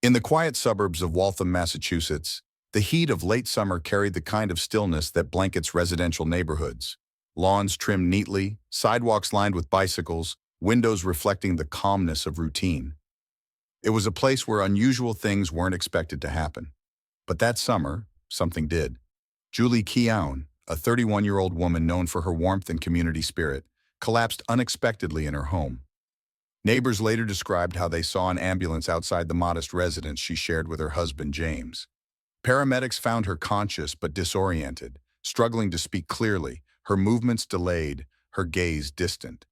In the quiet suburbs of Waltham, Massachusetts, the heat of late summer carried the kind of stillness that blankets residential neighborhoods. Lawns trimmed neatly, sidewalks lined with bicycles, windows reflecting the calmness of routine. It was a place where unusual things weren't expected to happen. But that summer, something did. Julie Keown, a 31-year-old woman known for her warmth and community spirit, collapsed unexpectedly in her home. Neighbors later described how they saw an ambulance outside the modest residence she shared with her husband, James. Paramedics found her conscious but disoriented, struggling to speak clearly, her movements delayed, her gaze distant.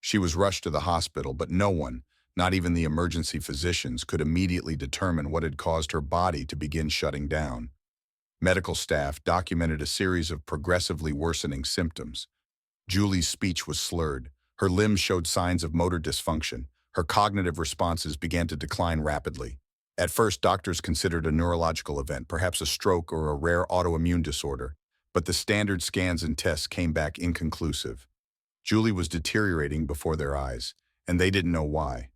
She was rushed to the hospital, but no one, not even the emergency physicians, could immediately determine what had caused her body to begin shutting down. Medical staff documented a series of progressively worsening symptoms. Julie's speech was slurred. Her limbs showed signs of motor dysfunction. Her cognitive responses began to decline rapidly. At first, doctors considered a neurological event, perhaps a stroke or a rare autoimmune disorder, but the standard scans and tests came back inconclusive. Julie was deteriorating before their eyes, and they didn't know why.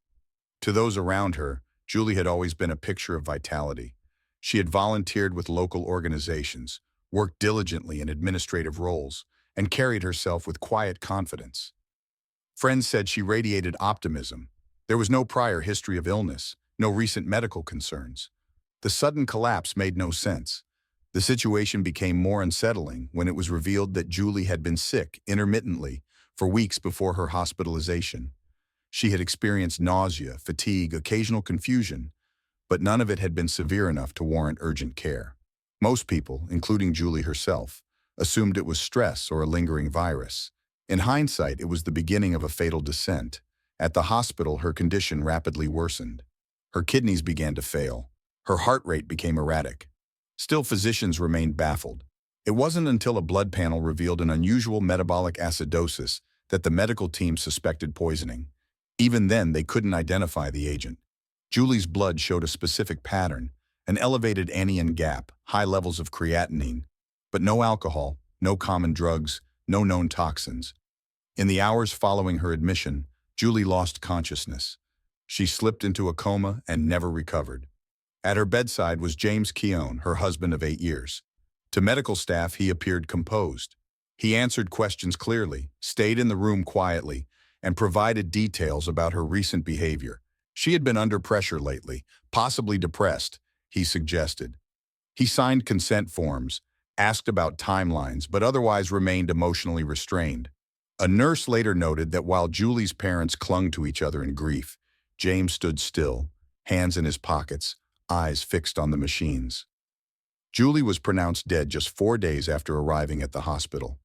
To those around her, Julie had always been a picture of vitality. She had volunteered with local organizations, worked diligently in administrative roles, and carried herself with quiet confidence. Friends said she radiated optimism. There was no prior history of illness, no recent medical concerns. The sudden collapse made no sense. The situation became more unsettling when it was revealed that Julie had been sick intermittently for weeks before her hospitalization. She had experienced nausea, fatigue, occasional confusion, but none of it had been severe enough to warrant urgent care. Most people, including Julie herself, assumed it was stress or a lingering virus. In hindsight, it was the beginning of a fatal descent. At the hospital, her condition rapidly worsened. Her kidneys began to fail. Her heart rate became erratic. Still, physicians remained baffled. It wasn't until a blood panel revealed an unusual metabolic acidosis that the medical team suspected poisoning. Even then, they couldn't identify the agent. Julie's blood showed a specific pattern, an elevated anion gap, high levels of creatinine, but no alcohol, no common drugs, no known toxins. In the hours following her admission, Julie lost consciousness. She slipped into a coma and never recovered. At her bedside was James Keon, her husband of 8 years. To medical staff, he appeared composed. He answered questions clearly, stayed in the room quietly, and provided details about her recent behavior. She had been under pressure lately, possibly depressed, he suggested. He signed consent forms, asked about timelines, but otherwise remained emotionally restrained. A nurse later noted that while Julie's parents clung to each other in grief, James stood still, hands in his pockets, eyes fixed on the machines. Julie was pronounced dead just 4 days after arriving at the hospital.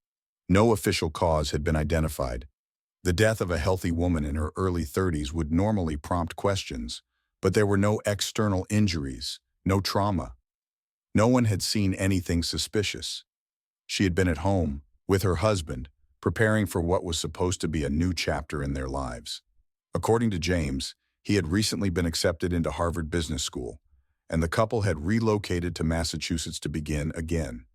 No official cause had been identified. The death of a healthy woman in her early 30s would normally prompt questions, but there were no external injuries, no trauma. No one had seen anything suspicious. She had been at home, with her husband, preparing for what was supposed to be a new chapter in their lives. According to James, he had recently been accepted into Harvard Business School, and the couple had relocated to Massachusetts to begin again.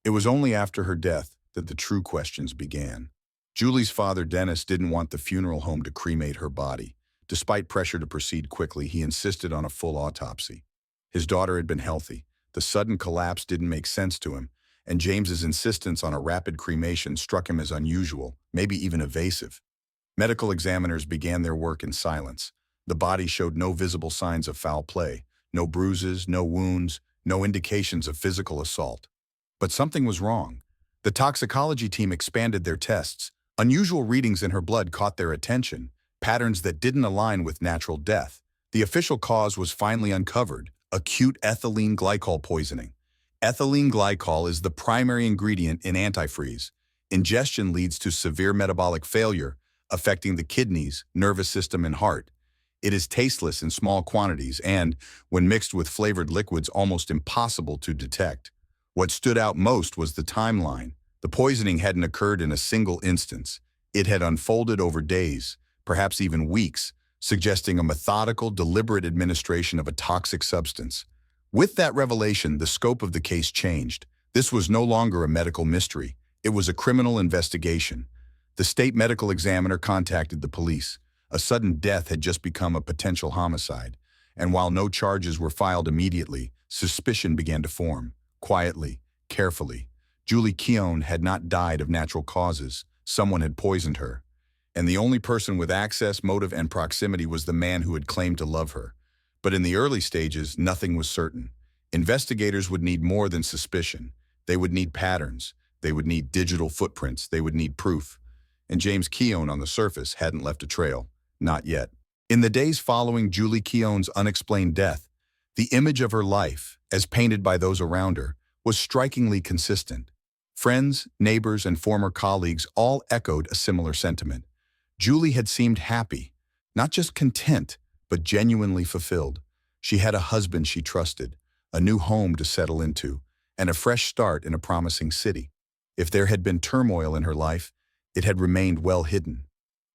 It was only after her death that the true questions began. Julie's father, Dennis, didn't want the funeral home to cremate her body. Despite pressure to proceed quickly, he insisted on a full autopsy. His daughter had been healthy. The sudden collapse didn't make sense to him, and James's insistence on a rapid cremation struck him as unusual, maybe even evasive. Medical examiners began their work in silence. The body showed no visible signs of foul play, no bruises, no wounds, no indications of physical assault. But something was wrong. The toxicology team expanded their tests. Unusual readings in her blood caught their attention, patterns that didn't align with natural death. The official cause was finally uncovered: acute ethylene glycol poisoning. Ethylene glycol is the primary ingredient in antifreeze. Ingestion leads to severe metabolic failure, affecting the kidneys, nervous system, and heart. It is tasteless in small quantities and, when mixed with flavored liquids, almost impossible to detect. What stood out most was the timeline. The poisoning hadn't occurred in a single instance. It had unfolded over days, perhaps even weeks, suggesting a methodical, deliberate administration of a toxic substance. With that revelation, the scope of the case changed. This was no longer a medical mystery. It was a criminal investigation. The state medical examiner contacted the police. A sudden death had just become a potential homicide. and while no charges were filed immediately, suspicion began to form. Quietly, carefully. Julie Keown had not died of natural causes. Someone had poisoned her. And the only person with access, motive, and proximity was the man who had claimed to love her. But in the early stages, nothing was certain. Investigators would need more than suspicion. They would need patterns. They would need digital footprints. They would need proof. And James Keon, on the surface, hadn't left a trail. Not yet. In the days following Julie Keown's unexplained death, the image of her life, as painted by those around her, was strikingly consistent. Friends, neighbors, and former colleagues all echoed a similar sentiment. Julie had seemed happy, not just content, but genuinely fulfilled. She had a husband she trusted, a new home to settle into, and a fresh start in a promising city. If there had been turmoil in her life, it had remained well hidden.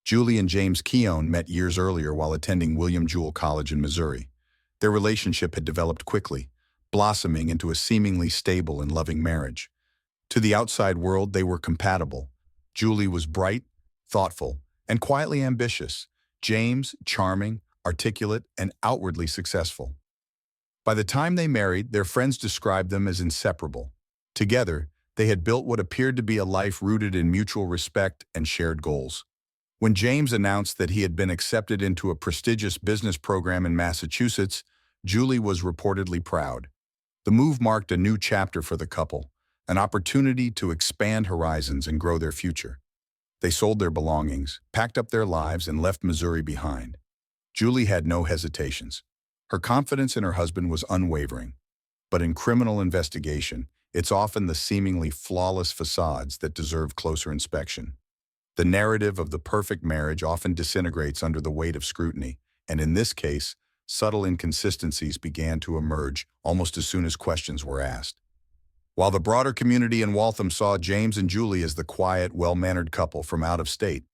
Julie and James Keown met years earlier while attending William Jewell College in Missouri. Their relationship had developed quickly, blossoming into a seemingly stable and loving marriage. To the outside world, they were compatible. Julie was bright, thoughtful, and quietly ambitious. James, charming, articulate, and outwardly successful. By the time they married, their friends described them as inseparable. Together, they had built what appeared to be a life rooted in mutual respect and shared goals. When James announced that he had been accepted into a prestigious business program in Massachusetts, Julie was reportedly proud. The move marked a new chapter for the couple, an opportunity to expand horizons and grow their future. They sold their belongings, packed up their lives, and left Missouri behind. Julie had no hesitations. Her confidence in her husband was unwavering. But in criminal investigation, it's often the seemingly flawless facades that deserve closer inspection. The narrative of the perfect marriage often disintegrates under the weight of scrutiny, and in this case, subtle inconsistencies began to emerge almost as soon as questions were asked. While the broader community in Waltham saw James and Julie as the quiet, well-mannered couple from out of state,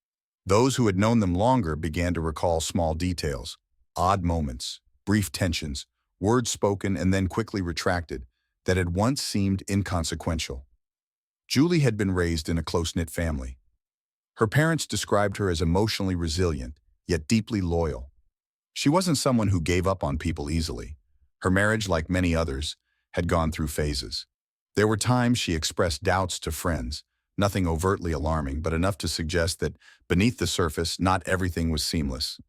those who had known them longer began to recall small details, odd moments, brief tensions, words spoken and then quickly retracted, that had once seemed inconsequential. Julie had been raised in a close-knit family. Her parents described her as emotionally resilient, yet deeply loyal. She wasn't someone who gave up on people easily. Her marriage, like many others, had gone through phases. There were times she expressed doubts to friends, nothing overtly alarming, but enough to suggest that beneath the surface, not everything was seamless.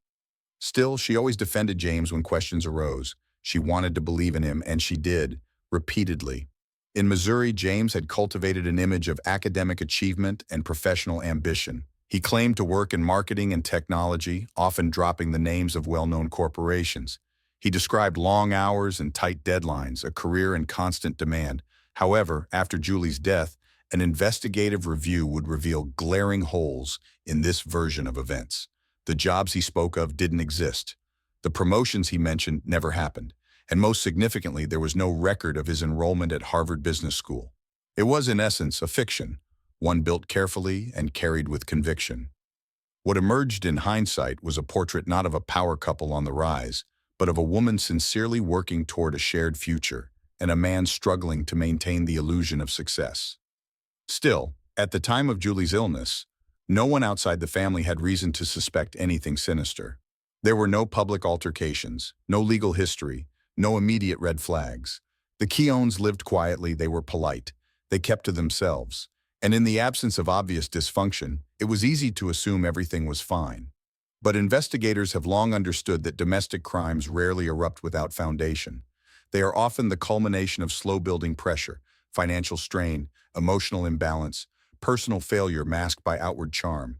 Still, she always defended James when questions arose. She wanted to believe in him, and she did, repeatedly. In Missouri, James had cultivated an image of academic achievement and professional ambition. He claimed to work in marketing and technology, often dropping the names of well-known corporations. He described long hours and tight deadlines, a career in constant demand. However, after Julie's death, an investigative review would reveal glaring holes in this version of events. The jobs he spoke of didn't exist. The promotions he mentioned never happened. And most significantly, there was no record of his enrollment at Harvard Business School. It was, in essence, a fiction, one built carefully and carried with conviction. What emerged in hindsight was a portrait not of a power couple on the rise, but of a woman sincerely working toward a shared future, and a man struggling to maintain the illusion of success. Still, at the time of Julie's illness, no one outside the family had reason to suspect anything sinister. There were no public altercations, no legal history, no immediate red flags. The Keowns lived quietly, they were polite, they kept to themselves, and in the absence of obvious dysfunction, it was easy to assume everything was fine. But investigators have long understood that domestic crimes rarely erupt without foundation. They are often the culmination of slow-building pressure, financial strain, emotional imbalance, personal failure masked by outward charm.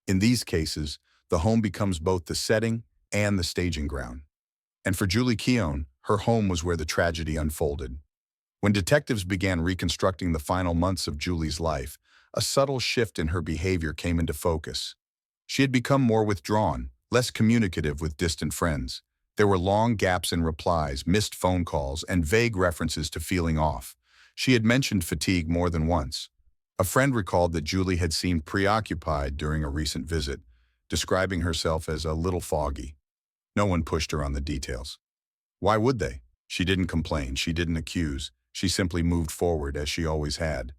In these cases, the home becomes both the setting and the staging ground. And for Julie Keown, her home was where the tragedy unfolded. When detectives began reconstructing the final months of Julie's life, a subtle shift in her behavior came into focus. She had become more withdrawn, less communicative with distant friends. There were long gaps in replies, missed phone calls, and vague references to feeling off. She had mentioned fatigue more than once. A friend recalled that Julie had seemed preoccupied during a recent visit, describing herself as a little foggy. No one pushed her on the details. Why would they? She didn't complain, she didn't accuse, she simply moved forward as she always had.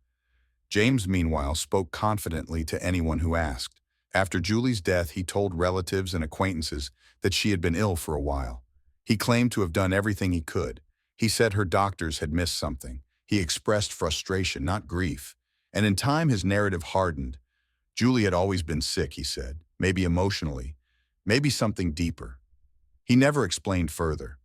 James, meanwhile, spoke confidently to anyone who asked. After Julie's death, he told relatives and acquaintances that she had been ill for a while. He claimed to have done everything he could. He said her doctors had missed something. He expressed frustration, not grief. And in time, his narrative hardened. Julie had always been sick, he said, maybe emotionally, maybe something deeper. He never explained further.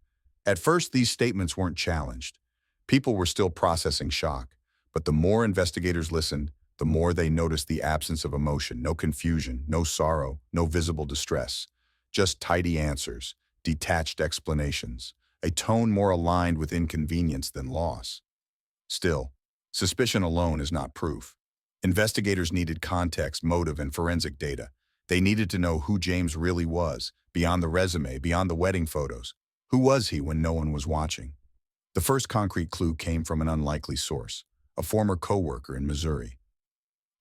At first, these statements weren't challenged. People were still processing shock. But the more investigators listened, the more they noticed the absence of emotion, no confusion, no sorrow, no visible distress. Just tidy answers, detached explanations, a tone more aligned with inconvenience than loss. Still, suspicion alone is not proof. Investigators needed context, motive, and forensic data. They needed to know who James really was, beyond the resume, beyond the wedding photos. Who was he when no one was watching? The first concrete clue came from an unlikely source, a former co-worker in Missouri.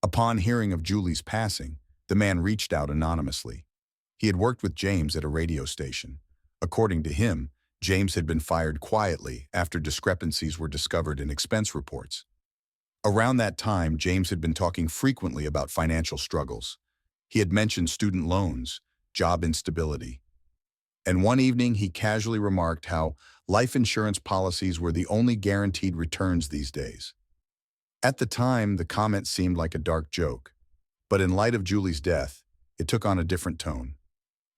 Upon hearing of Julie's passing, the man reached out anonymously. He had worked with James at a radio station. According to him, James had been fired quietly after discrepancies were discovered in expense reports. Around that time, James had been talking frequently about financial struggles. He had mentioned student loans, job instability. And one evening, he casually remarked how life insurance policies were the only guaranteed returns these days. At the time, the comment seemed like a dark joke. But in light of Julie's death, it took on a different tone.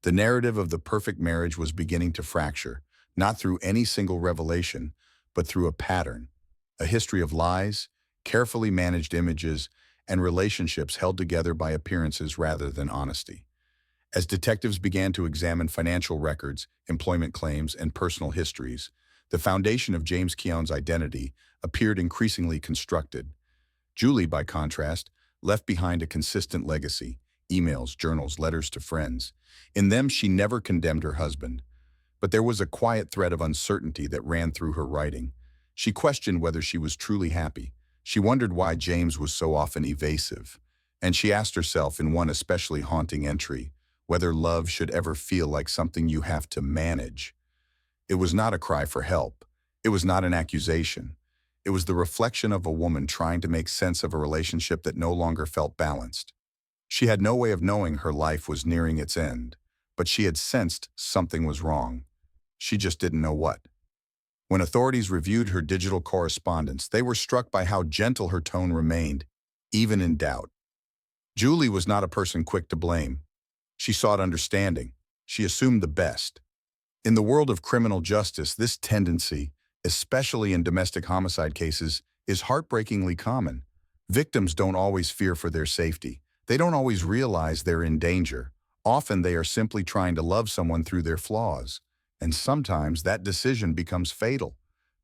The narrative of the perfect marriage was beginning to fracture, not through any single revelation, but through a pattern, a history of lies, carefully managed images, and relationships held together by appearances rather than honesty. As detectives began to examine financial records, employment claims, and personal histories, the foundation of James Keown's identity appeared increasingly constructed. Julie, by contrast, left behind a consistent legacy: emails, journals, letters to friends. In them, she never condemned her husband. But there was a quiet thread of uncertainty that ran through her writing. She questioned whether she was truly happy. She wondered why James was so often evasive. And she asked herself in one especially haunting entry, whether love should ever feel like something you have to manage. It was not a cry for help. It was not an accusation. It was the reflection of a woman trying to make sense of a relationship that no longer felt balanced. She had no way of knowing her life was nearing its end, but she had sensed something was wrong. She just didn't know what. When authorities reviewed her digital correspondence, they were struck by how gentle her tone remained, even in doubt. Julie was not a person quick to blame. She sought understanding. She assumed the best. In the world of criminal justice, this tendency, especially in domestic homicide cases, is heartbreakingly common. Victims don't always fear for their safety. They don't always realize they're in danger. Often they are simply trying to love someone through their flaws. And sometimes that decision becomes fatal.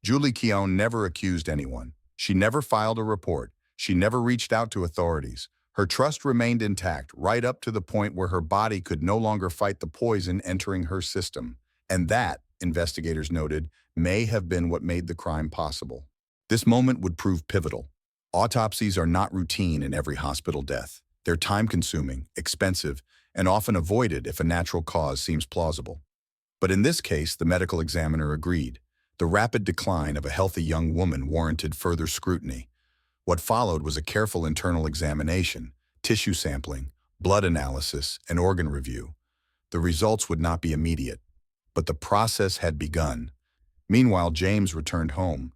Julie Keown never accused anyone. She never filed a report. She never reached out to authorities. Her trust remained intact right up to the point where her body could no longer fight the poison entering her system. And that, investigators noted, may have been what made the crime possible. This moment would prove pivotal. Autopsies are not routine in every hospital death. They're time-consuming, expensive, and often avoided if a natural cause seems plausible. But in this case, the medical examiner agreed. The rapid decline of a healthy young woman warranted further scrutiny. What followed was a careful internal examination, tissue sampling, blood analysis, and organ review. The results would not be immediate, but the process had begun. Meanwhile, James returned home.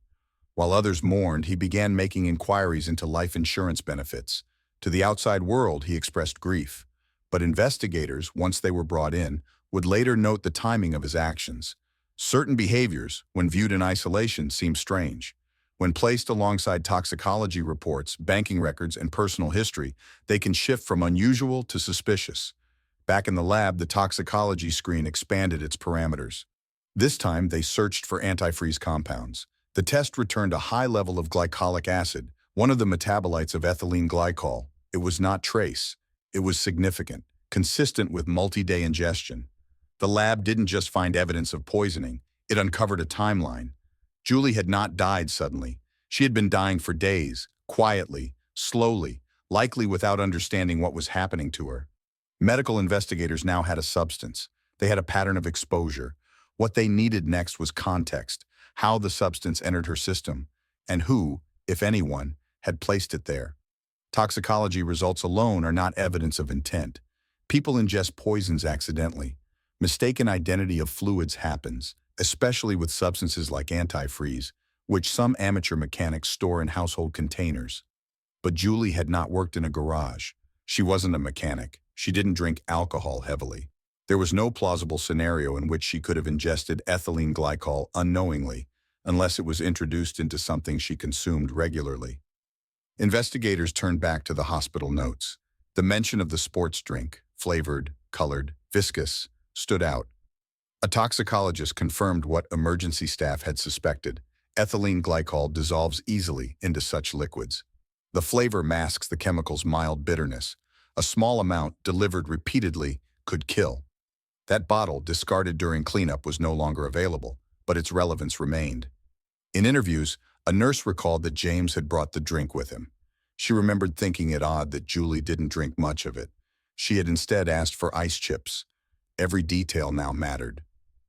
While others mourned, he began making inquiries into life insurance benefits. To the outside world, he expressed grief. But investigators, once they were brought in, would later note the timing of his actions. Certain behaviors, when viewed in isolation, seemed strange. When placed alongside toxicology reports, banking records, and personal history, they can shift from unusual to suspicious. Back in the lab, the toxicology screen expanded its parameters. This time, they searched for antifreeze compounds. The test returned a high level of glycolic acid, one of the metabolites of ethylene glycol. It was not trace. It was significant, consistent with multi-day ingestion. The lab didn't just find evidence of poisoning. It uncovered a timeline. Julie had not died suddenly. She had been dying for days, quietly, slowly, likely without understanding what was happening to her. Medical investigators now had a substance. They had a pattern of exposure. What they needed next was context, how the substance entered her system, and who, if anyone, had placed it there. Toxicology results alone are not evidence of intent. People ingest poisons accidentally. Mistaken identity of fluids happens. especially with substances like antifreeze, which some amateur mechanics store in household containers. But Julie had not worked in a garage. She wasn't a mechanic. She didn't drink alcohol heavily. There was no plausible scenario in which she could have ingested ethylene glycol unknowingly, unless it was introduced into something she consumed regularly. Investigators turned back to the hospital notes. The mention of the sports drink, flavored, colored, viscous, stood out. A toxicologist confirmed what emergency staff had suspected. Ethylene glycol dissolves easily into such liquids. The flavor masks the chemical's mild bitterness. A small amount, delivered repeatedly, could kill. That bottle, discarded during cleanup, was no longer available, but its relevance remained. In interviews, a nurse recalled that James had brought the drink with him. She remembered thinking it odd that Julie didn't drink much of it. She had instead asked for ice chips. Every detail now mattered.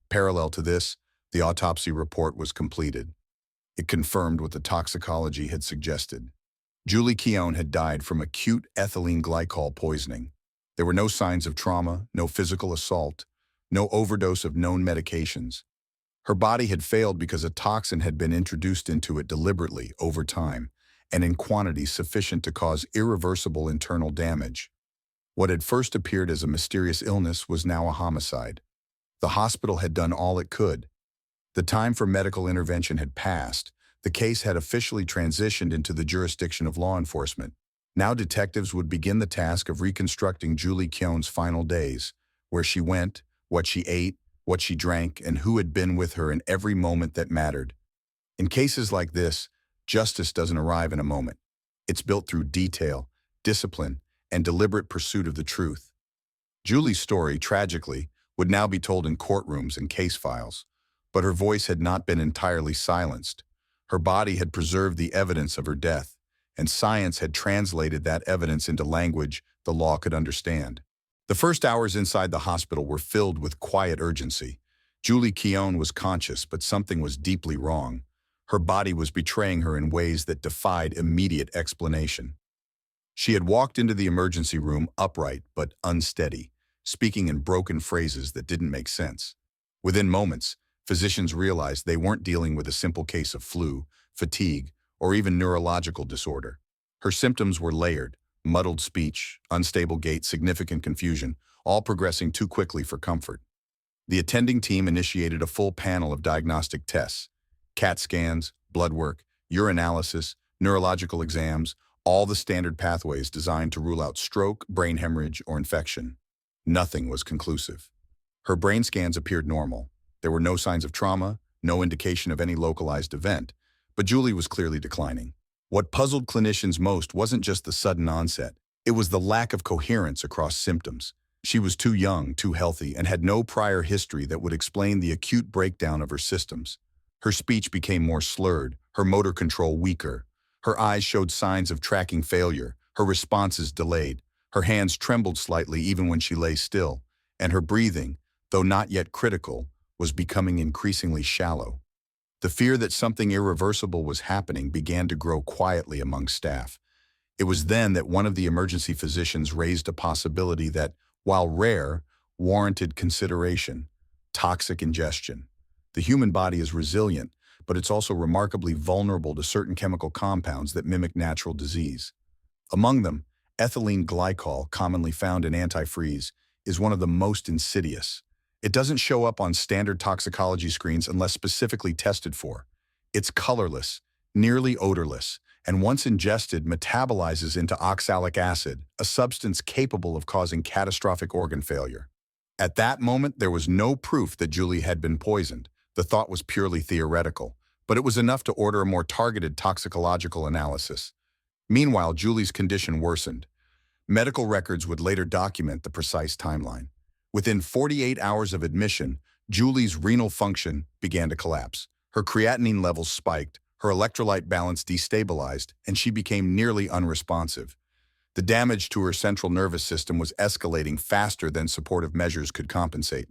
Parallel to this, the autopsy report was completed. It confirmed what the toxicology had suggested. Julie Keown had died from acute ethylene glycol poisoning. There were no signs of trauma, no physical assault, no overdose of known medications. Her body had failed because a toxin had been introduced into it deliberately over time and in quantities sufficient to cause irreversible internal damage. What had first appeared as a mysterious illness was now a homicide. The hospital had done all it could. The time for medical intervention had passed. The case had officially transitioned into the jurisdiction of law enforcement. Now detectives would begin the task of reconstructing Julie Keown's final days, where she went, what she ate, what she drank, and who had been with her in every moment that mattered. In cases like this, justice doesn't arrive in a moment. It's built through detail, discipline, and deliberate pursuit of the truth. Julie's story, tragically, would now be told in courtrooms and case files, but her voice had not been entirely silenced. Her body had preserved the evidence of her death, and science had translated that evidence into language the law could understand. The first hours inside the hospital were filled with quiet urgency. Julie Keown was conscious, but something was deeply wrong. Her body was betraying her in ways that defied immediate explanation. She had walked into the emergency room upright but unsteady, speaking in broken phrases that didn't make sense. Within moments, physicians realized they weren't dealing with a simple case of flu, fatigue, or even neurological disorder. Her symptoms were layered: muddled speech, unstable gait, significant confusion, all progressing too quickly for comfort. The attending team initiated a full panel of diagnostic tests: CAT scans, blood work, urinalysis, neurological exams, all the standard pathways designed to rule out stroke, brain hemorrhage, or infection. Nothing was conclusive. Her brain scans appeared normal. There were no signs of trauma, no indication of any localized event, but Julie was clearly declining. What puzzled clinicians most wasn't just the sudden onset. It was the lack of coherence across symptoms. She was too young, too healthy, and had no prior history that would explain the acute breakdown of her systems. Her speech became more slurred, her motor control weaker. Her eyes showed signs of tracking failure, her responses delayed. Her hands trembled slightly even when she lay still, and her breathing, though not yet critical, was becoming increasingly shallow. The fear that something irreversible was happening began to grow quietly among staff. It was then that one of the emergency physicians raised a possibility that, while rare, warranted consideration: toxic ingestion. The human body is resilient, but it's also remarkably vulnerable to certain chemical compounds that mimic natural disease. Among them, ethylene glycol, commonly found in antifreeze, is one of the most insidious. It doesn't show up on standard toxicology screens unless specifically tested for. It's colorless, nearly odorless, and once ingested, metabolizes into oxalic acid, a substance capable of causing catastrophic organ failure. At that moment, there was no proof that Julie had been poisoned. The thought was purely theoretical, but it was enough to order a more targeted toxicological analysis. Meanwhile, Julie's condition worsened. Medical records would later document the precise timeline. Within 48 hours of admission, Julie's renal function began to collapse. Her creatinine levels spiked, her electrolyte balance destabilized, and she became nearly unresponsive. The damage to her central nervous system was escalating faster than supportive measures could compensate.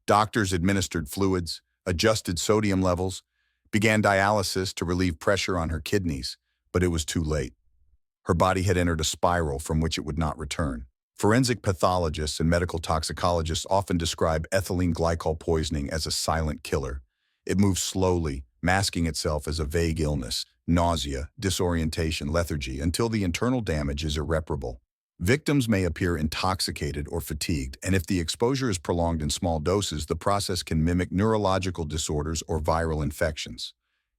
Doctors administered fluids, adjusted sodium levels, began dialysis to relieve pressure on her kidneys, but it was too late. Her body had entered a spiral from which it would not return. Forensic pathologists and medical toxicologists often describe ethylene glycol poisoning as a silent killer. It moves slowly, masking itself as a vague illness, nausea, disorientation, lethargy, until the internal damage is irreparable. Victims may appear intoxicated or fatigued, and if the exposure is prolonged in small doses, the process can mimic neurological disorders or viral infections.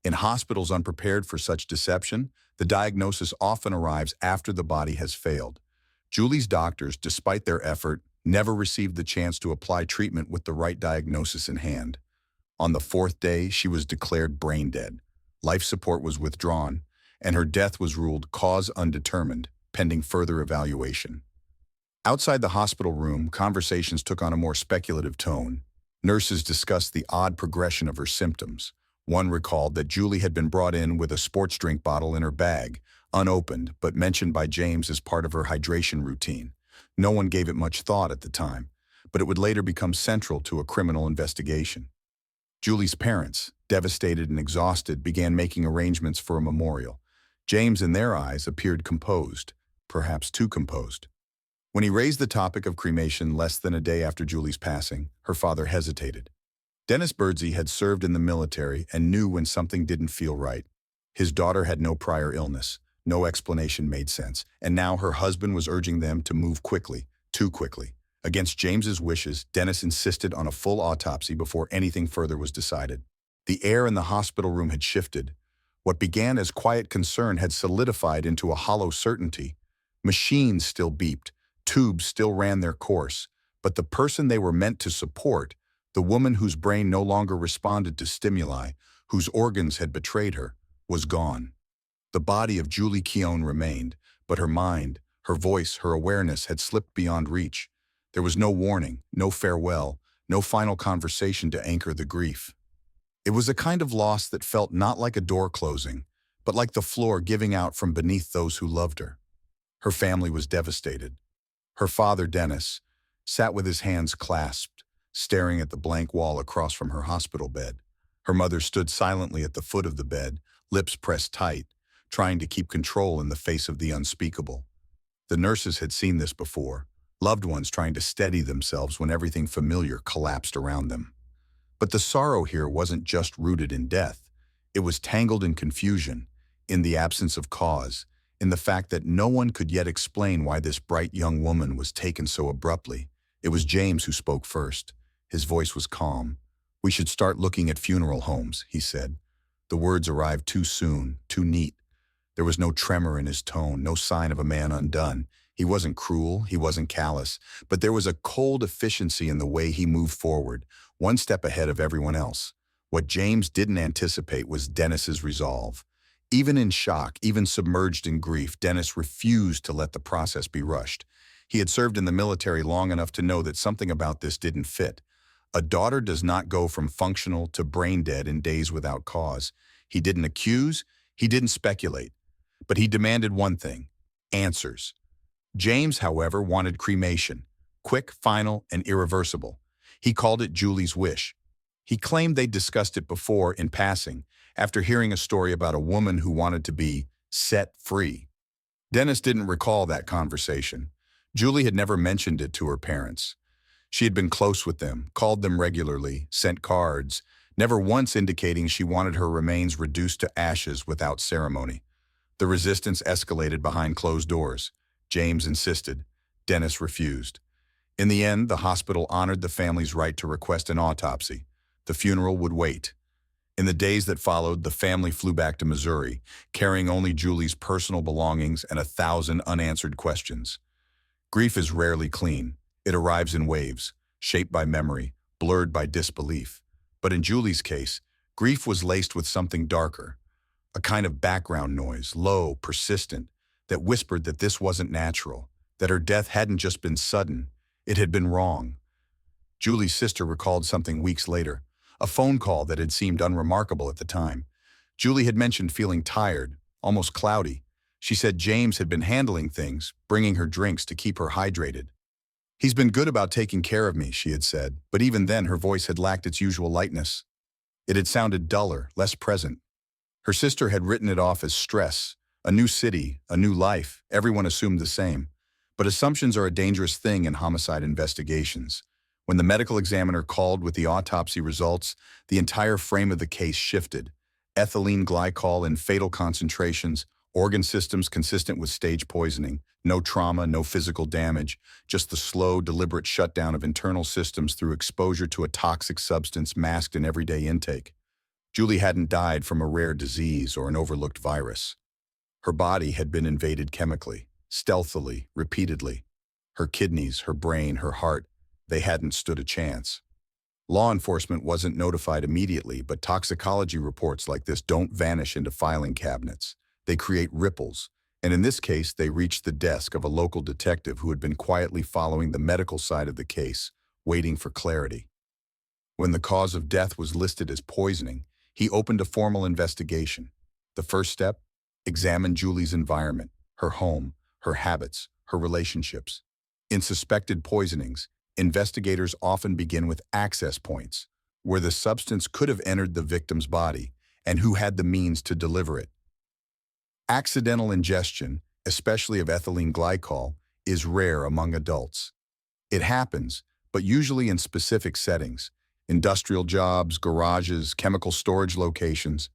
In hospitals unprepared for such deception, the diagnosis often arrives after the body has failed. Julie's doctors, despite their effort, never received the chance to apply treatment with the right diagnosis in hand. On the fourth day, she was declared brain dead. Life support was withdrawn, and her death was ruled cause undetermined, pending further evaluation. Outside the hospital room, conversations took on a more speculative tone. Nurses discussed the odd progression of her symptoms. One recalled that Julie had been brought in with a sports drink bottle in her bag, unopened but mentioned by James as part of her hydration routine. No one gave it much thought at the time, but it would later become central to a criminal investigation. Julie's parents, devastated and exhausted, began making arrangements for a memorial. James, in their eyes, appeared composed, perhaps too composed. When he raised the topic of cremation less than a day after Julie's passing, her father hesitated. Dennis Birdsey had served in the military and knew when something didn't feel right. His daughter had no prior illness. No explanation made sense, and now her husband was urging them to move quickly, too quickly. Against James's wishes, Dennis insisted on a full autopsy before anything further was decided. The air in the hospital room had shifted. What began as quiet concern had solidified into a hollow certainty. Machines still beeped, tubes still ran their course, but the person they were meant to support, the woman whose brain no longer responded to stimuli, whose organs had betrayed her, was gone. The body of Julie Keown remained, but her mind, her voice, her awareness had slipped beyond reach. There was no warning, no farewell, no final conversation to anchor the grief. It was a kind of loss that felt not like a door closing, but like the floor giving out from beneath those who loved her. Her family was devastated. Her father, Dennis, sat with his hands clasped, staring at the blank wall across from her hospital bed. Her mother stood silently at the foot of the bed, lips pressed tight, trying to keep control in the face of the unspeakable. The nurses had seen this before, loved ones trying to steady themselves when everything familiar collapsed around them. But the sorrow here wasn't just rooted in death. It was tangled in confusion, in the absence of cause, in the fact that no one could yet explain why this bright young woman was taken so abruptly. It was James who spoke first. His voice was calm. "We should start looking at funeral homes," he said. The words arrived too soon, too neat. There was no tremor in his tone, no sign of a man undone. He wasn't cruel, he wasn't callous, but there was a cold efficiency in the way he moved forward, one step ahead of everyone else. What James didn't anticipate was Dennis's resolve. Even in shock, even submerged in grief, Dennis refused to let the process be rushed. He had served in the military long enough to know that something about this didn't fit. A daughter does not go from functional to brain dead in days without cause. He didn't accuse, he didn't speculate. But he demanded one thing: answers. James, however, wanted cremation, quick, final, and irreversible. He called it Julie's wish. He claimed they'd discussed it before in passing, after hearing a story about a woman who wanted to be set free. Dennis didn't recall that conversation. Julie had never mentioned it to her parents. She had been close with them, called them regularly, sent cards, never once indicating she wanted her remains reduced to ashes without ceremony. The resistance escalated behind closed doors. James insisted. Dennis refused. In the end, the hospital honored the family's right to request an autopsy. The funeral would wait. In the days that followed, the family flew back to Missouri, carrying only Julie's personal belongings and 1,000 unanswered questions. Grief is rarely clean. It arrives in waves, shaped by memory, blurred by disbelief. But in Julie's case, grief was laced with something darker, a kind of background noise, low, persistent, that whispered that this wasn't natural, that her death hadn't just been sudden, it had been wrong. Julie's sister recalled something weeks later, a phone call that had seemed unremarkable at the time. Julie had mentioned feeling tired, almost cloudy. She said James had been handling things, bringing her drinks to keep her hydrated. "He's been good about taking care of me," she had said, but even then her voice had lacked its usual lightness. It had sounded duller, less present. Her sister had written it off as stress, a new city, a new life, everyone assumed the same. But assumptions are a dangerous thing in homicide investigations. When the medical examiner called with the autopsy results, the entire frame of the case shifted. Ethylene glycol in fatal concentrations, organ systems consistent with stage poisoning, no trauma, no physical damage, just the slow, deliberate shutdown of internal systems through exposure to a toxic substance masked in everyday intake. Julie hadn't died from a rare disease or an overlooked virus. Her body had been invaded chemically, stealthily, repeatedly. Her kidneys, her brain, her heart, they hadn't stood a chance. Law enforcement wasn't notified immediately, but toxicology reports like this don't vanish into filing cabinets. They create ripples, and in this case, they reached the desk of a local detective who had been quietly following the medical side of the case, waiting for clarity. When the cause of death was listed as poisoning, he opened a formal investigation. The first step? Examine Julie's environment, her home, her habits, her relationships. In suspected poisonings, investigators often begin with access points, where the substance could have entered the victim's body and who had the means to deliver it. Accidental ingestion, especially of ethylene glycol, is rare among adults. It happens, but usually in specific settings: industrial jobs, garages, chemical storage locations.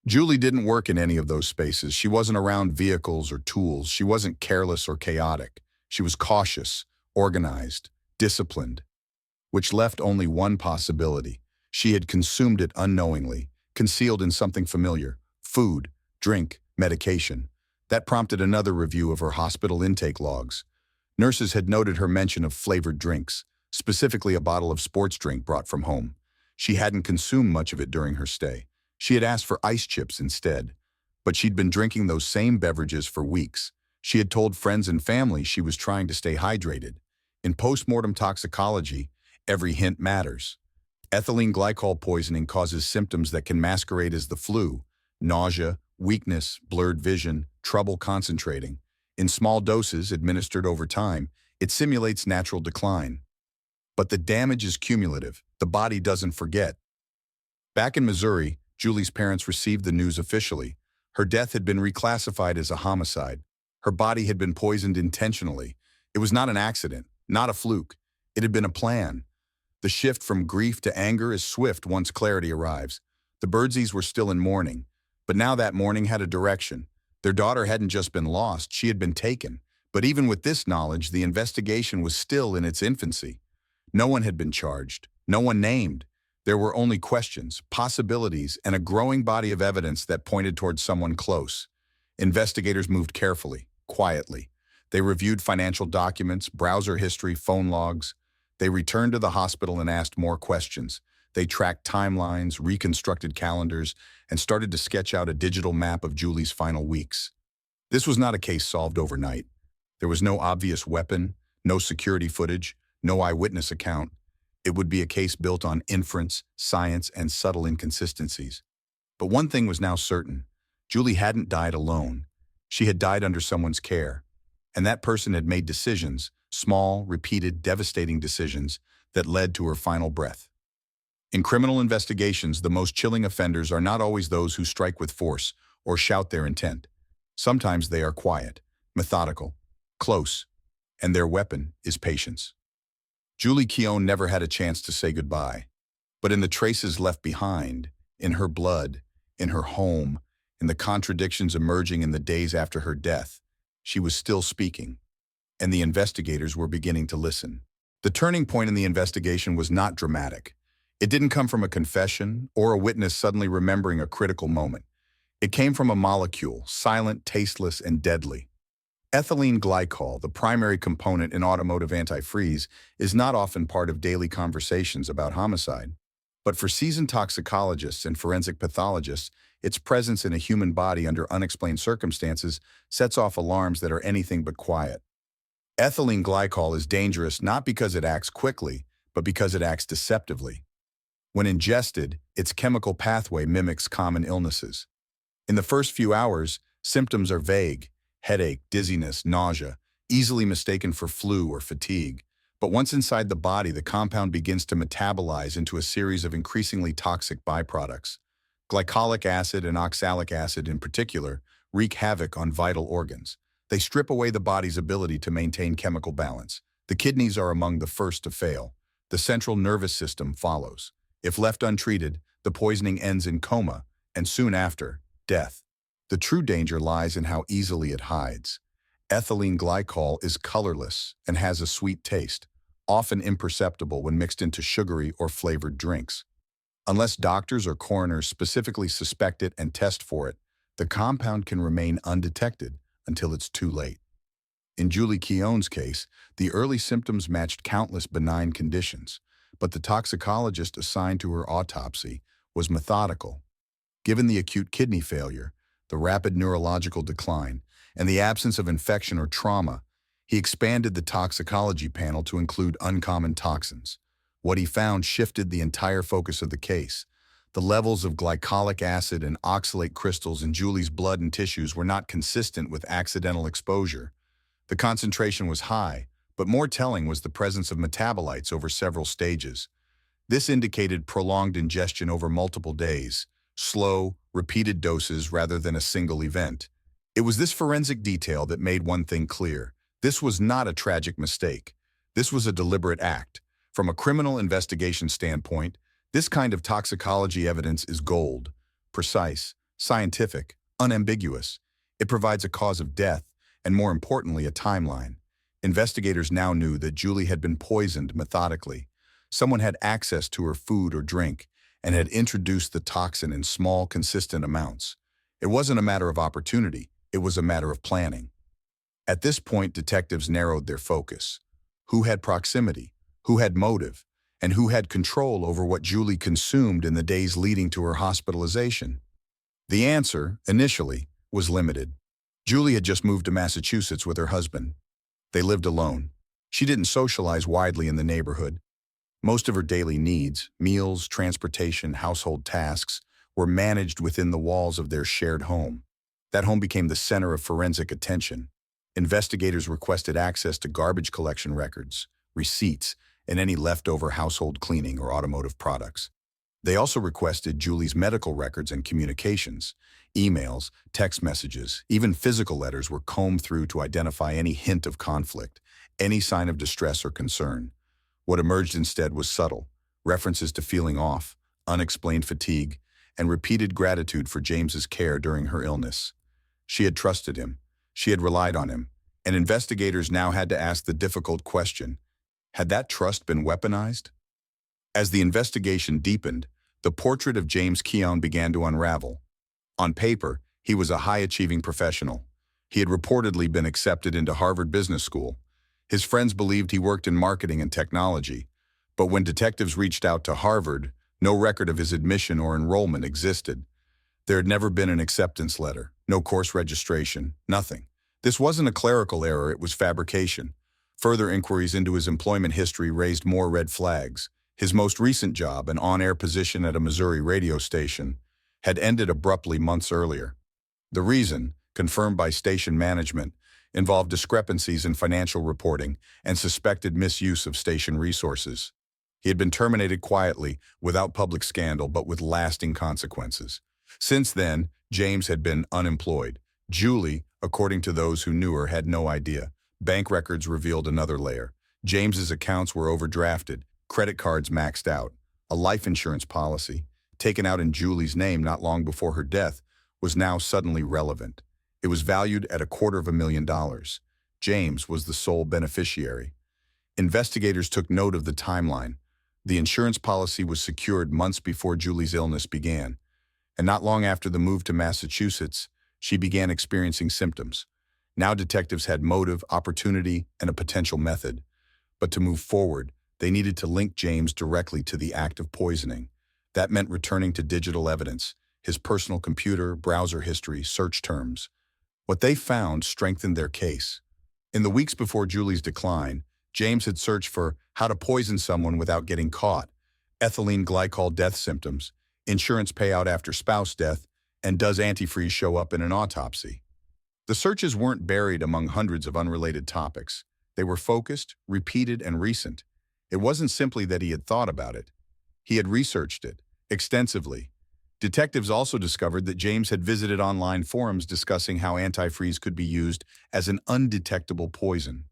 Julie didn't work in any of those spaces. She wasn't around vehicles or tools. She wasn't careless or chaotic. She was cautious, organized, disciplined, which left only one possibility. She had consumed it unknowingly, concealed in something familiar: food, drink, medication. That prompted another review of her hospital intake logs. Nurses had noted her mention of flavored drinks, specifically a bottle of sports drink brought from home. She hadn't consumed much of it during her stay. She had asked for ice chips instead, but she'd been drinking those same beverages for weeks. She had told friends and family she was trying to stay hydrated. In postmortem toxicology, every hint matters. Ethylene glycol poisoning causes symptoms that can masquerade as the flu: nausea, weakness, blurred vision, trouble concentrating. In small doses administered over time, it simulates natural decline. But the damage is cumulative. The body doesn't forget. Back in Missouri, Julie's parents received the news officially. Her death had been reclassified as a homicide. Her body had been poisoned intentionally. It was not an accident, not a fluke. It had been a plan. The shift from grief to anger is swift once clarity arrives. The Birdseys were still in mourning, but now that mourning had a direction. Their daughter hadn't just been lost, she had been taken. But even with this knowledge, the investigation was still in its infancy. No one had been charged, no one named. There were only questions, possibilities, and a growing body of evidence that pointed towards someone close. Investigators moved carefully, quietly. They reviewed financial documents, browser history, phone logs. They returned to the hospital and asked more questions. They tracked timelines, reconstructed calendars, and started to sketch out a digital map of Julie's final weeks. This was not a case solved overnight. There was no obvious weapon, no security footage, no eyewitness account. It would be a case built on inference, science, and subtle inconsistencies. But one thing was now certain: Julie hadn't died alone. She had died under someone's care. And that person had made decisions, small, repeated, devastating decisions, that led to her final breath. In criminal investigations, the most chilling offenders are not always those who strike with force or shout their intent. Sometimes they are quiet, methodical, close, and their weapon is patience. Julie Keown never had a chance to say goodbye, but in the traces left behind, in her blood, in her home, in the contradictions emerging in the days after her death, she was still speaking, and the investigators were beginning to listen. The turning point in the investigation was not dramatic. It didn't come from a confession or a witness suddenly remembering a critical moment. It came from a molecule, silent, tasteless, and deadly. Ethylene glycol, the primary component in automotive antifreeze, is not often part of daily conversations about homicide. But for seasoned toxicologists and forensic pathologists, its presence in a human body under unexplained circumstances sets off alarms that are anything but quiet. Ethylene glycol is dangerous not because it acts quickly, but because it acts deceptively. When ingested, its chemical pathway mimics common illnesses. In the first few hours, symptoms are vague: headache, dizziness, nausea, easily mistaken for flu or fatigue. But once inside the body, the compound begins to metabolize into a series of increasingly toxic byproducts. Glycolic acid and oxalic acid in particular wreak havoc on vital organs. They strip away the body's ability to maintain chemical balance. The kidneys are among the first to fail. The central nervous system follows. If left untreated, the poisoning ends in coma, and soon after, death. The true danger lies in how easily it hides. Ethylene glycol is colorless and has a sweet taste, often imperceptible when mixed into sugary or flavored drinks. Unless doctors or coroners specifically suspect it and test for it, the compound can remain undetected until it's too late. In Julie Keown's case, the early symptoms matched countless benign conditions, but the toxicologist assigned to her autopsy was methodical. Given the acute kidney failure, the rapid neurological decline, and the absence of infection or trauma, he expanded the toxicology panel to include uncommon toxins. What he found shifted the entire focus of the case. The levels of glycolic acid and oxalate crystals in Julie's blood and tissues were not consistent with accidental exposure. The concentration was high, but more telling was the presence of metabolites over several stages. This indicated prolonged ingestion over multiple days, slow, repeated doses rather than a single event. It was this forensic detail that made one thing clear. This was not a tragic mistake. This was a deliberate act. From a criminal investigation standpoint, this kind of toxicology evidence is gold, precise, scientific, unambiguous. It provides a cause of death, and more importantly, a timeline. Investigators now knew that Julie had been poisoned methodically. Someone had access to her food or drink and had introduced the toxin in small, consistent amounts. It wasn't a matter of opportunity, it was a matter of planning. At this point, detectives narrowed their focus. Who had proximity? Who had motive? And who had control over what Julie consumed in the days leading to her hospitalization? The answer, initially, was limited. Julie had just moved to Massachusetts with her husband. They lived alone. She didn't socialize widely in the neighborhood. Most of her daily needs, meals, transportation, household tasks, were managed within the walls of their shared home. That home became the center of forensic attention. Investigators requested access to garbage collection records, receipts, and any leftover household cleaning or automotive products. They also requested Julie's medical records and communications. Emails, text messages, even physical letters were combed through to identify any hint of conflict, any sign of distress or concern. What emerged instead was subtle, references to feeling off, unexplained fatigue, and repeated gratitude for James's care during her illness. She had trusted him. She had relied on him. And investigators now had to ask the difficult question, had that trust been weaponized? As the investigation deepened, the portrait of James Keon began to unravel. On paper, he was a high-achieving professional. He had reportedly been accepted into Harvard Business School. His friends believed he worked in marketing and technology. But when detectives reached out to Harvard, no record of his admission or enrollment existed. There had never been an acceptance letter, no course registration, nothing. This wasn't a clerical error, it was fabrication. Further inquiries into his employment history raised more red flags. His most recent job, an on-air position at a Missouri radio station, had ended abruptly months earlier. The reason, confirmed by station management, involved discrepancies in financial reporting and suspected misuse of station resources. He had been terminated quietly, without public scandal, but with lasting consequences. Since then, James had been unemployed. Julie, according to those who knew her, had no idea. Bank records revealed another layer. James's accounts were overdrafted, credit cards maxed out. A life insurance policy, taken out in Julie's name not long before her death, was now suddenly relevant. It was valued at $250,000. James was the sole beneficiary. Investigators took note of the timeline. The insurance policy was secured months before Julie's illness began, and not long after the move to Massachusetts, she began experiencing symptoms. Now detectives had motive, opportunity, and a potential method. But to move forward, they needed to link James directly to the act of poisoning. That meant returning to digital evidence, his personal computer, browser history, search terms. What they found strengthened their case. In the weeks before Julie's decline, James had searched for how to poison someone without getting caught, ethylene glycol death symptoms, insurance payout after spouse death, and does antifreeze show up in an autopsy? The searches weren't buried among hundreds of unrelated topics. They were focused, repeated, and recent. It wasn't simply that he had thought about it. He had researched it extensively. Detectives also discovered that James had visited online forums discussing how antifreeze could be used as an undetectable poison.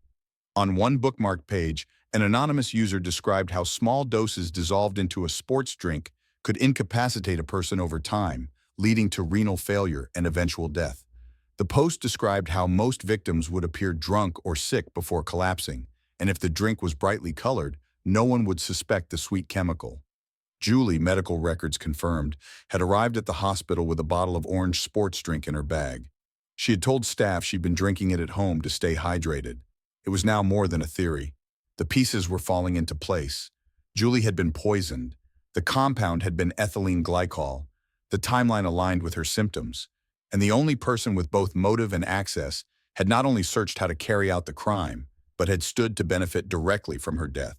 On one bookmark page, an anonymous user described how small doses dissolved into a sports drink could incapacitate a person over time, leading to renal failure and eventual death. The post described how most victims would appear drunk or sick before collapsing, and if the drink was brightly colored, no one would suspect the sweet chemical. Julie, medical records confirmed, had arrived at the hospital with a bottle of orange sports drink in her bag. She had told staff she'd been drinking it at home to stay hydrated. It was now more than a theory. The pieces were falling into place. Julie had been poisoned. The compound had been ethylene glycol. The timeline aligned with her symptoms. And the only person with both motive and access had not only searched how to carry out the crime, but had stood to benefit directly from her death.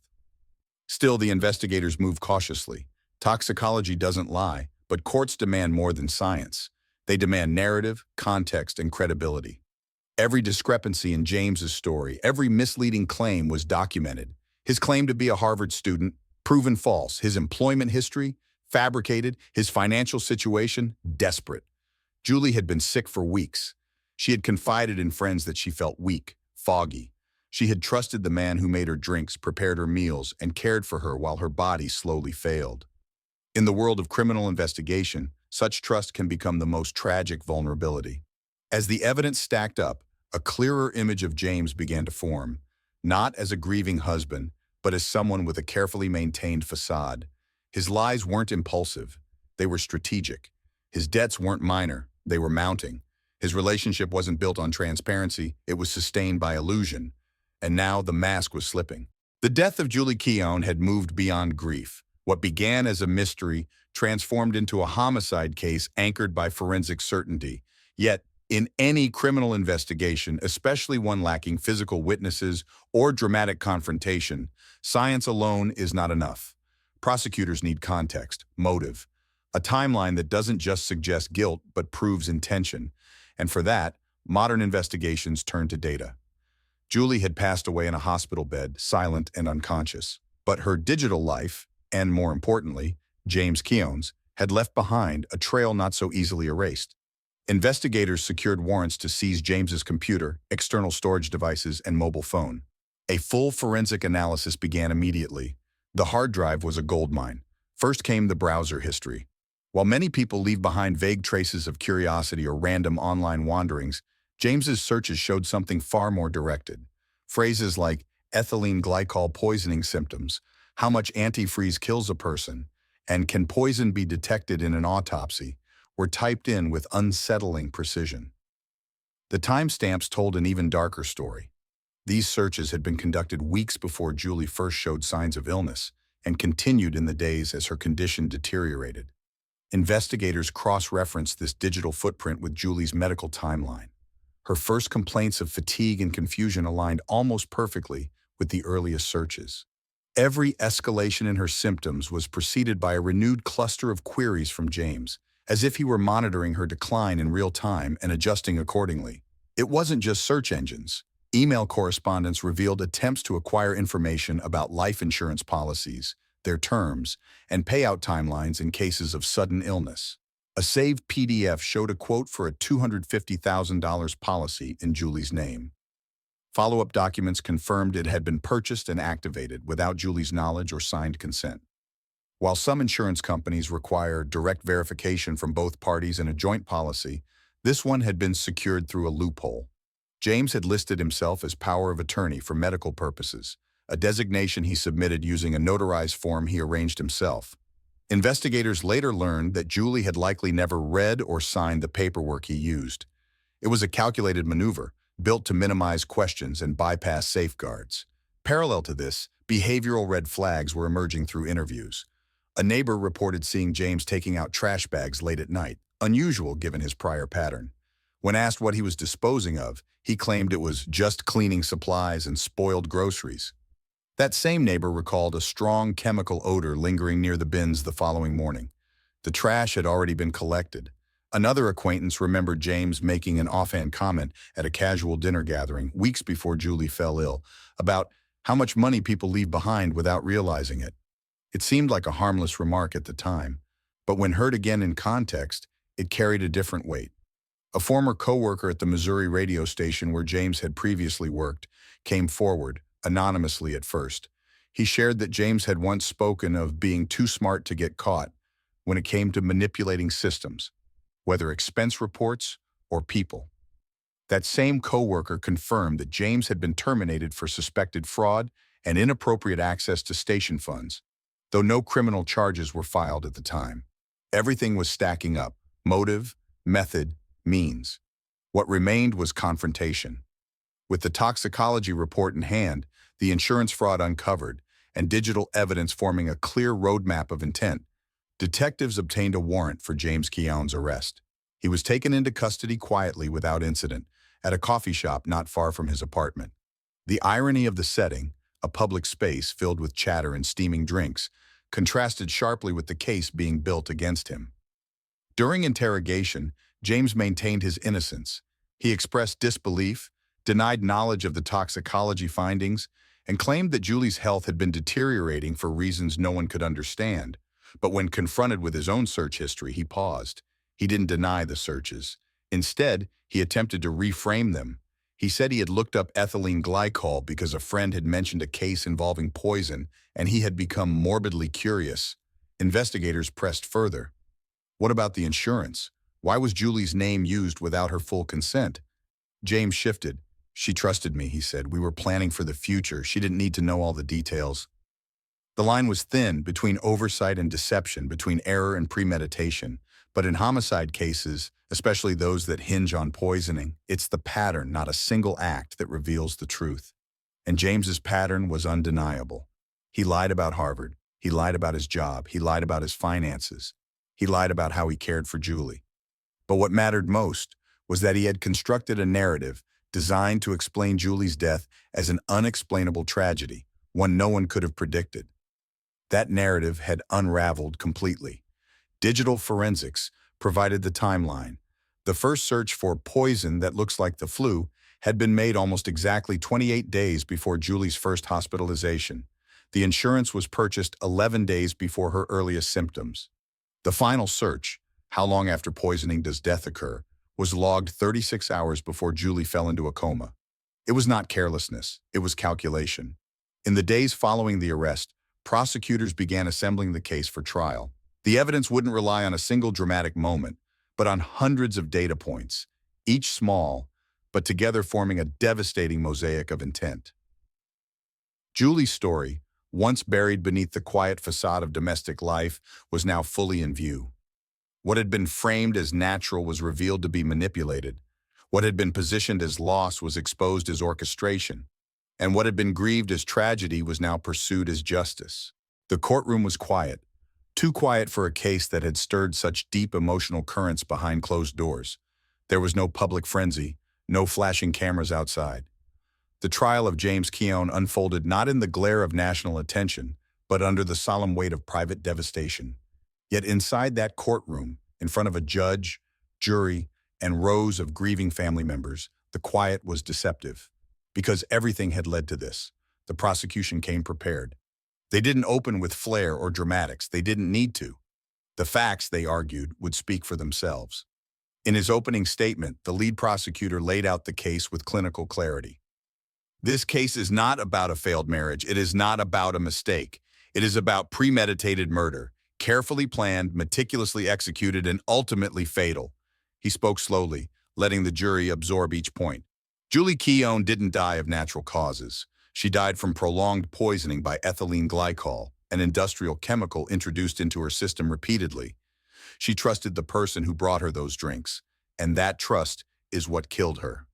Still, the investigators moved cautiously. Toxicology doesn't lie, but courts demand more than science. They demand narrative, context, and credibility. Every discrepancy in James's story, every misleading claim was documented. His claim to be a Harvard student, proven false. His employment history, fabricated. His financial situation, desperate. Julie had been sick for weeks. She had confided in friends that she felt weak, foggy. She had trusted the man who made her drinks, prepared her meals, and cared for her while her body slowly failed. In the world of criminal investigation, such trust can become the most tragic vulnerability. As the evidence stacked up, a clearer image of James began to form, not as a grieving husband, but as someone with a carefully maintained facade. His lies weren't impulsive, they were strategic. His debts weren't minor, they were mounting. His relationship wasn't built on transparency, it was sustained by illusion. And now the mask was slipping. The death of Julie Keown had moved beyond grief. What began as a mystery transformed into a homicide case anchored by forensic certainty. Yet, in any criminal investigation, especially one lacking physical witnesses or dramatic confrontation, science alone is not enough. Prosecutors need context, motive, a timeline that doesn't just suggest guilt but proves intention. And for that, modern investigations turn to data. Julie had passed away in a hospital bed, silent and unconscious. But her digital life, and more importantly, James Keown's, had left behind a trail not so easily erased. Investigators secured warrants to seize James's computer, external storage devices, and mobile phone. A full forensic analysis began immediately. The hard drive was a goldmine. First came the browser history. While many people leave behind vague traces of curiosity or random online wanderings, James's searches showed something far more directed. Phrases like ethylene glycol poisoning symptoms, how much antifreeze kills a person, and can poison be detected in an autopsy, were typed in with unsettling precision. The timestamps told an even darker story. These searches had been conducted weeks before Julie first showed signs of illness and continued in the days as her condition deteriorated. Investigators cross-referenced this digital footprint with Julie's medical timeline. Her first complaints of fatigue and confusion aligned almost perfectly with the earliest searches. Every escalation in her symptoms was preceded by a renewed cluster of queries from James, as if he were monitoring her decline in real time and adjusting accordingly. It wasn't just search engines. Email correspondence revealed attempts to acquire information about life insurance policies, their terms, and payout timelines in cases of sudden illness. A saved PDF showed a quote for a $250,000 policy in Julie's name. Follow-up documents confirmed it had been purchased and activated without Julie's knowledge or signed consent. While some insurance companies require direct verification from both parties in a joint policy, this one had been secured through a loophole. James had listed himself as power of attorney for medical purposes, a designation he submitted using a notarized form he arranged himself. Investigators later learned that Julie had likely never read or signed the paperwork he used. It was a calculated maneuver, built to minimize questions and bypass safeguards. Parallel to this, behavioral red flags were emerging through interviews. A neighbor reported seeing James taking out trash bags late at night, unusual given his prior pattern. When asked what he was disposing of, he claimed it was just cleaning supplies and spoiled groceries. That same neighbor recalled a strong chemical odor lingering near the bins the following morning. The trash had already been collected. Another acquaintance remembered James making an offhand comment at a casual dinner gathering weeks before Julie fell ill about how much money people leave behind without realizing it. It seemed like a harmless remark at the time, But when heard again in context, it carried a different weight. A former co-worker at the Missouri radio station where James had previously worked came forward, anonymously at first. He shared that James had once spoken of being too smart to get caught when it came to manipulating systems, whether expense reports or people. That same co-worker confirmed that James had been terminated for suspected fraud and inappropriate access to station funds, though no criminal charges were filed at the time. Everything was stacking up: motive, method, means. What remained was confrontation. With the toxicology report in hand, the insurance fraud uncovered, and digital evidence forming a clear roadmap of intent, detectives obtained a warrant for James Keown's arrest. He was taken into custody quietly without incident at a coffee shop not far from his apartment. The irony of the setting, a public space filled with chatter and steaming drinks, contrasted sharply with the case being built against him. During interrogation, James maintained his innocence. He expressed disbelief, denied knowledge of the toxicology findings, and claimed that Julie's health had been deteriorating for reasons no one could understand. But when confronted with his own search history, he paused. He didn't deny the searches. Instead, he attempted to reframe them. He said he had looked up ethylene glycol because a friend had mentioned a case involving poison, and he had become morbidly curious. Investigators pressed further. What about the insurance? Why was Julie's name used without her full consent? James shifted. She trusted me, he said. We were planning for the future. She didn't need to know all the details. The line was thin between oversight and deception, between error and premeditation. But in homicide cases, especially those that hinge on poisoning, it's the pattern, not a single act, that reveals the truth. And James's pattern was undeniable. He lied about Harvard. He lied about his job. He lied about his finances. He lied about how he cared for Julie. But what mattered most was that he had constructed a narrative designed to explain Julie's death as an unexplainable tragedy, one no one could have predicted. That narrative had unraveled completely. Digital forensics provided the timeline. The first search for poison that looks like the flu had been made almost exactly 28 days before Julie's first hospitalization. The insurance was purchased 11 days before her earliest symptoms. The final search, how long after poisoning does death occur, was logged 36 hours before Julie fell into a coma. It was not carelessness, it was calculation. In the days following the arrest, prosecutors began assembling the case for trial. The evidence wouldn't rely on a single dramatic moment, but on hundreds of data points, each small, but together forming a devastating mosaic of intent. Julie's story, once buried beneath the quiet facade of domestic life, was now fully in view. What had been framed as natural was revealed to be manipulated. What had been positioned as loss was exposed as orchestration. And what had been grieved as tragedy was now pursued as justice. The courtroom was quiet, too quiet for a case that had stirred such deep emotional currents behind closed doors. There was no public frenzy, no flashing cameras outside. The trial of James Keown unfolded not in the glare of national attention, but under the solemn weight of private devastation. Yet inside that courtroom, in front of a judge, jury, and rows of grieving family members, the quiet was deceptive. Because everything had led to this, the prosecution came prepared. They didn't open with flair or dramatics. They didn't need to. The facts, they argued, would speak for themselves. In his opening statement, the lead prosecutor laid out the case with clinical clarity. This case is not about a failed marriage. It is not about a mistake. It is about premeditated murder, carefully planned, meticulously executed, and ultimately fatal. He spoke slowly, letting the jury absorb each point. Julie Keown didn't die of natural causes. She died from prolonged poisoning by ethylene glycol, an industrial chemical introduced into her system repeatedly. She trusted the person who brought her those drinks, and that trust is what killed her.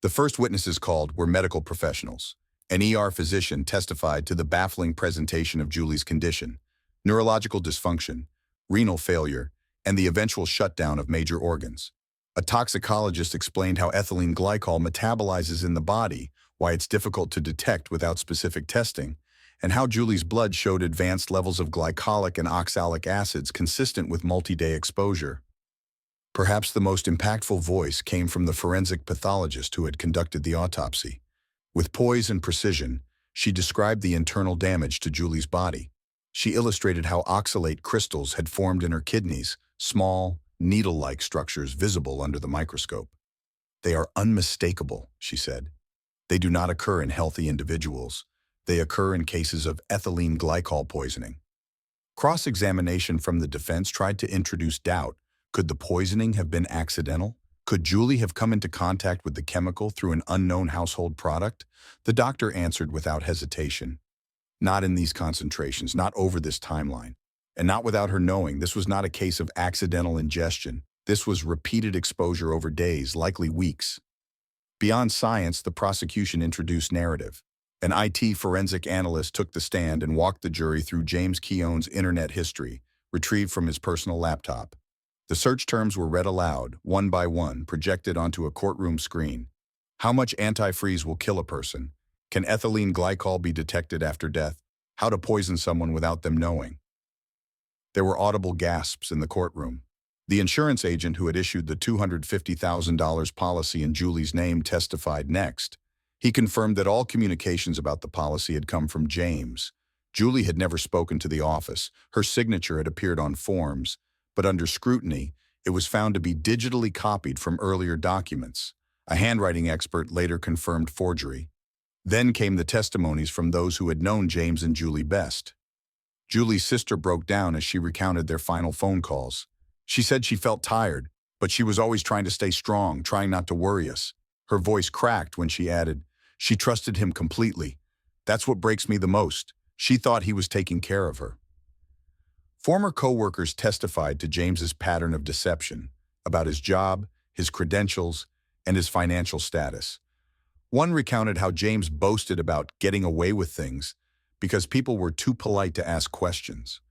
The first witnesses called were medical professionals. An ER physician testified to the baffling presentation of Julie's condition: neurological dysfunction, renal failure, and the eventual shutdown of major organs. A toxicologist explained how ethylene glycol metabolizes in the body, why it's difficult to detect without specific testing, and how Julie's blood showed advanced levels of glycolic and oxalic acids consistent with multi-day exposure. Perhaps the most impactful voice came from the forensic pathologist who had conducted the autopsy. With poise and precision, she described the internal damage to Julie's body. She illustrated how oxalate crystals had formed in her kidneys, small, needle-like structures visible under the microscope. They are unmistakable, she said. They do not occur in healthy individuals. They occur in cases of ethylene glycol poisoning. Cross-examination from the defense tried to introduce doubt. Could the poisoning have been accidental? Could Julie have come into contact with the chemical through an unknown household product? The doctor answered without hesitation. Not in these concentrations, not over this timeline. And not without her knowing this was not a case of accidental ingestion. This was repeated exposure over days, likely weeks. Beyond science, the prosecution introduced narrative. An IT forensic analyst took the stand and walked the jury through James Keon's internet history, retrieved from his personal laptop. The search terms were read aloud, one by one, projected onto a courtroom screen. How much antifreeze will kill a person? Can ethylene glycol be detected after death? How to poison someone without them knowing? There were audible gasps in the courtroom. The insurance agent who had issued the $250,000 policy in Julie's name testified next. He confirmed that all communications about the policy had come from James. Julie had never spoken to the office. Her signature had appeared on forms, but under scrutiny, it was found to be digitally copied from earlier documents. A handwriting expert later confirmed forgery. Then came the testimonies from those who had known James and Julie best. Julie's sister broke down as she recounted their final phone calls. She said she felt tired, but she was always trying to stay strong, trying not to worry us. Her voice cracked when she added, she trusted him completely. That's what breaks me the most. She thought he was taking care of her. Former co-workers testified to James's pattern of deception about his job, his credentials, and his financial status. One recounted how James boasted about getting away with things because people were too polite to ask questions.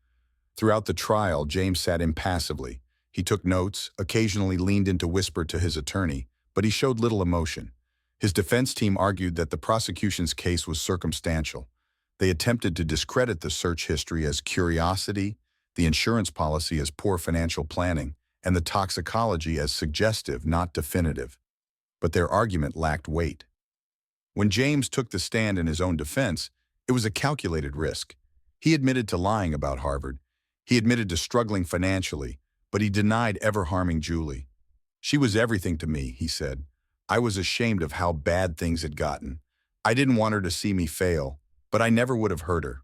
Throughout the trial, James sat impassively. He took notes, occasionally leaned in to whisper to his attorney, but he showed little emotion. His defense team argued that the prosecution's case was circumstantial. They attempted to discredit the search history as curiosity, the insurance policy as poor financial planning, and the toxicology as suggestive, not definitive. But their argument lacked weight. When James took the stand in his own defense, it was a calculated risk. He admitted to lying about Harvard. He admitted to struggling financially, but he denied ever harming Julie. She was everything to me, he said. I was ashamed of how bad things had gotten. I didn't want her to see me fail, but I never would have hurt her.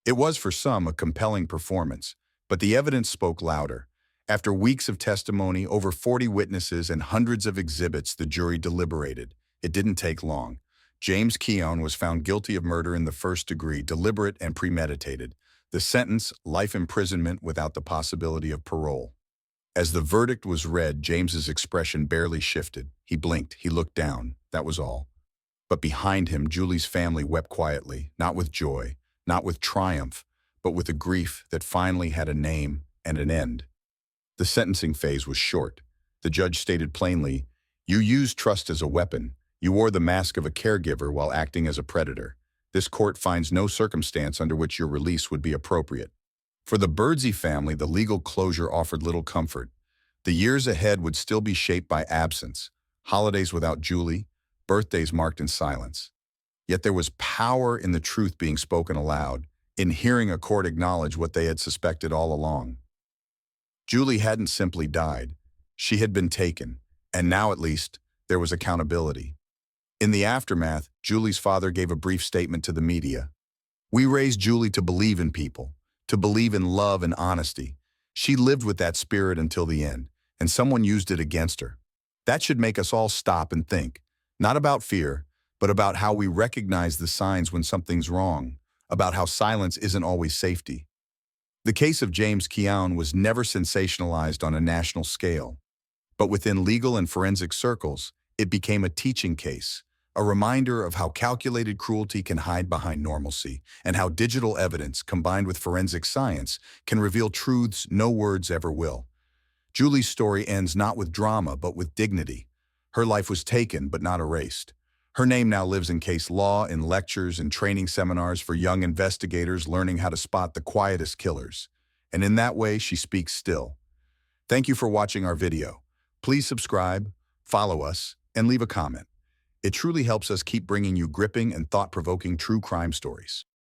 It was for some a compelling performance, but the evidence spoke louder. After weeks of testimony, over 40 witnesses, and hundreds of exhibits, the jury deliberated. It didn't take long. James Keon was found guilty of murder in the first degree, deliberate and premeditated. The sentence, life imprisonment without the possibility of parole. As the verdict was read, James's expression barely shifted. He blinked, he looked down, that was all. But behind him, Julie's family wept quietly, not with joy, not with triumph, but with a grief that finally had a name and an end. The sentencing phase was short. The judge stated plainly, you used trust as a weapon. You wore the mask of a caregiver while acting as a predator. This court finds no circumstance under which your release would be appropriate. For the Birdsey family, the legal closure offered little comfort. The years ahead would still be shaped by absence, holidays without Julie, birthdays marked in silence. Yet there was power in the truth being spoken aloud, in hearing a court acknowledge what they had suspected all along. Julie hadn't simply died. She had been taken, and now at least, there was accountability. In the aftermath, Julie's father gave a brief statement to the media. We raised Julie to believe in people, to believe in love and honesty. She lived with that spirit until the end, and someone used it against her. That should make us all stop and think, not about fear, but about how we recognize the signs when something's wrong, about how silence isn't always safety. The case of James Keown was never sensationalized on a national scale, but within legal and forensic circles, it became a teaching case, a reminder of how calculated cruelty can hide behind normalcy, and how digital evidence, combined with forensic science, can reveal truths no words ever will. Julie's story ends not with drama, but with dignity. Her life was taken, but not erased. Her name now lives in case law, in lectures and training seminars for young investigators learning how to spot the quietest killers. And in that way, she speaks still. Thank you for watching our video. Please subscribe, follow us, and leave a comment. It truly helps us keep bringing you gripping and thought-provoking true crime stories.